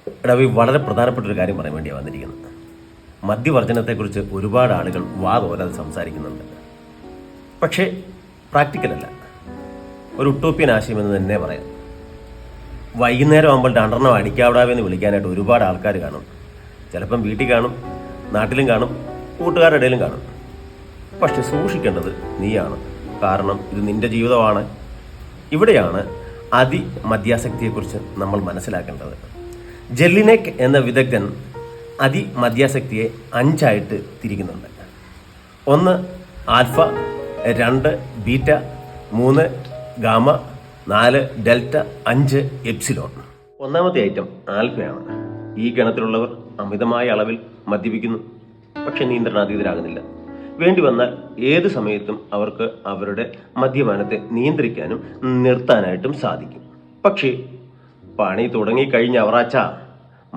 എടാ, വളരെ പ്രധാനപ്പെട്ട ഒരു കാര്യം പറയാൻ വേണ്ടിയാണ് വന്നിരിക്കുന്നത്. മദ്യവർജനത്തെക്കുറിച്ച് ഒരുപാട് ആളുകൾ വാതോരാതെ സംസാരിക്കുന്നുണ്ട്. പക്ഷേ പ്രാക്ടിക്കലല്ല, ഒരു ഉട്ടോപ്യൻ ആശയമെന്ന് തന്നെ പറയാം. വൈകുന്നേരം ആകുമ്പോൾ രണ്ടെണ്ണം അടിക്കാവിടാവെന്ന് വിളിക്കാനായിട്ട് ഒരുപാട് ആൾക്കാർ കാണും. ചിലപ്പം വീട്ടിൽ കാണും, നാട്ടിലും കാണും, കൂട്ടുകാരുടെ ഇടയിലും കാണും. പക്ഷെ സൂക്ഷിക്കേണ്ടത് നീയാണ്. കാരണം ഇത് നിന്റെ ജീവിതമാണ്. ഇവിടെയാണ് അതിമദ്യാസക്തിയെക്കുറിച്ച് നമ്മൾ മനസ്സിലാക്കേണ്ടത്. ജെല്ലിനെക് എന്ന വിദഗ്ധൻ അതിമദ്യാസക്തിയെ 5 തിരിക്കുന്നുണ്ട്. 1 alpha, 2 beta, 3 gamma, 4 delta, 5 epsilon. ഒന്നാമത്തെ ഐറ്റം ആൽഫയാണ്. ഈ ഗണത്തിലുള്ളവർ അമിതമായ അളവിൽ മദ്യപിക്കുന്നു, പക്ഷെ നിയന്ത്രണാതീതരാകുന്നില്ല. വേണ്ടി വന്നാൽ ഏത് സമയത്തും അവർക്ക് അവരുടെ മദ്യപാനത്തെ നിയന്ത്രിക്കാനും നിർത്താനായിട്ടും സാധിക്കും. പക്ഷേ പണി തുടങ്ങിക്കഴിഞ്ഞ അവറാച്ച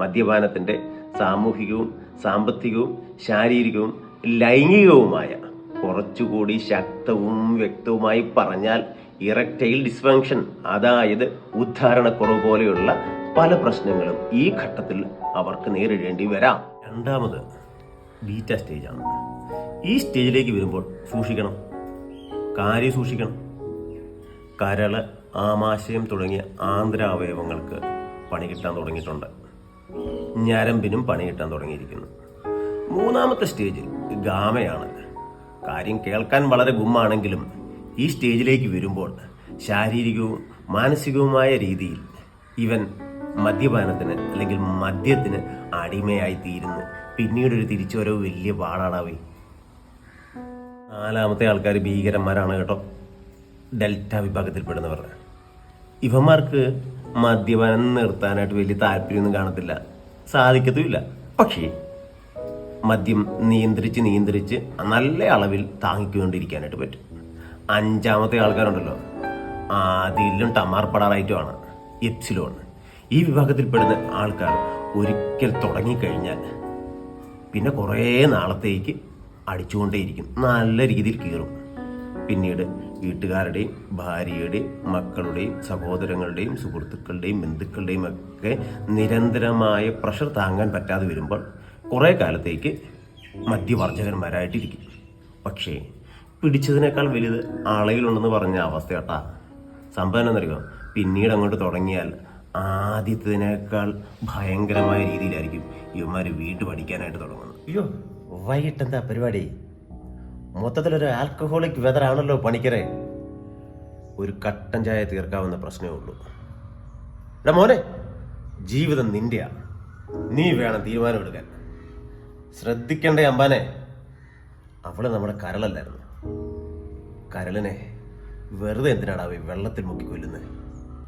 മദ്യപാനത്തിൻ്റെ സാമൂഹികവും സാമ്പത്തികവും ശാരീരികവും ലൈംഗികവുമായ, കുറച്ചുകൂടി ശക്തവും വ്യക്തവുമായി പറഞ്ഞാൽ ഇറക്റ്റൈൽ ഡിസ്ഫങ്ഷൻ, അതായത് ഉദ്ധാരണക്കുറവ് പോലെയുള്ള പല പ്രശ്നങ്ങളും ഈ ഘട്ടത്തിൽ അവർക്ക് നേരിടേണ്ടി വരാം. രണ്ടാമത് ബീറ്റ സ്റ്റേജാണ്. ഈ സ്റ്റേജിലേക്ക് വരുമ്പോൾ സൂക്ഷിക്കണം, കാര്യം സൂക്ഷിക്കണം. കരള്, ആമാശയം തുടങ്ങിയ ആന്തര അവയവങ്ങൾക്ക് പണി കിട്ടാൻ തുടങ്ങിയിട്ടുണ്ട്. ഞരമ്പിനും പണി കിട്ടാൻ തുടങ്ങിയിരിക്കുന്നു. മൂന്നാമത്തെ സ്റ്റേജ് ഗാമയാണ്. കാര്യം കേൾക്കാൻ വളരെ ഗുമ്മാണെങ്കിലും ഈ സ്റ്റേജിലേക്ക് വരുമ്പോൾ ശാരീരികവും മാനസികവുമായ രീതിയിൽ ഇവൻ മദ്യപാനത്തിന് അല്ലെങ്കിൽ മദ്യത്തിന് അടിമയായി തീരുന്നു. പിന്നീടൊരു തിരിച്ചുവരവ് വലിയ പാടാടാവേ. നാലാമത്തെ ആൾക്കാർ ഭീകരന്മാരാണ് കേട്ടോ, ഡെൽറ്റ വിഭാഗത്തിൽപ്പെടുന്നവർ. ഇവന്മാർക്ക് മദ്യപാനം നിർത്താനായിട്ട് വലിയ താല്പര്യമൊന്നും കാണത്തില്ല, സാധിക്കത്തുമില്ല. പക്ഷേ മദ്യം നിയന്ത്രിച്ച് നല്ല അളവിൽ താങ്ങിക്കൊണ്ടിരിക്കാനായിട്ട് പറ്റും. അഞ്ചാമത്തെ ആൾക്കാരുണ്ടല്ലോ, അതിലും ടമാർപ്പടാറായിട്ടുമാണ് എപ്സിലോൺ. ഈ വിഭാഗത്തിൽപ്പെടുന്ന ആൾക്കാർ ഒരിക്കൽ തുടങ്ങിക്കഴിഞ്ഞാൽ പിന്നെ കുറേ നാളത്തേക്ക് അടിച്ചുകൊണ്ടേയിരിക്കും, നല്ല രീതിയിൽ കീറും. പിന്നീട് വീട്ടുകാരുടെയും ഭാര്യയുടെയും മക്കളുടെയും സഹോദരങ്ങളുടെയും സുഹൃത്തുക്കളുടെയും ബന്ധുക്കളുടെയും ഒക്കെ നിരന്തരമായ പ്രഷർ താങ്ങാൻ പറ്റാതെ വരുമ്പോൾ കുറേ കാലത്തേക്ക് മദ്യവർജകന്മാരായിട്ടിരിക്കും. പക്ഷേ പിടിച്ചതിനേക്കാൾ വലുത് ആളയിലുണ്ടെന്ന് പറഞ്ഞ അവസ്ഥ കേട്ടാ. സംഭവം എന്നറിയോ, പിന്നീട് അങ്ങോട്ട് തുടങ്ങിയാൽ ആദ്യത്തേതിനേക്കാൾ ഭയങ്കരമായ രീതിയിലായിരിക്കും ഇവന്മാർ വീട്ടു പഠിക്കാനായിട്ട് തുടങ്ങുന്നത്. അയ്യോ, വൈകിട്ട് എന്താ പരിപാടി? മൊത്തത്തിലൊരു ആൽക്കഹോളിക് വെതറാണല്ലോ പണിക്കരെ. ഒരു കട്ടൻ ചായ തീർക്കാവുന്ന പ്രശ്നമേ ഉള്ളൂ. എടാ മോനെ, ജീവിതം നിന്റെയാ, നീ വേണം തീരുമാനമെടുക്കാൻ. ശ്രദ്ധിക്കണ്ടേ അമ്പാനെ, അവള് നമ്മുടെ കരളല്ലായിരുന്നു. കരളിനെ വെറുതെ എന്തിനാടാ വെള്ളത്തിൽ മുക്കി കൊല്ലുന്നത്?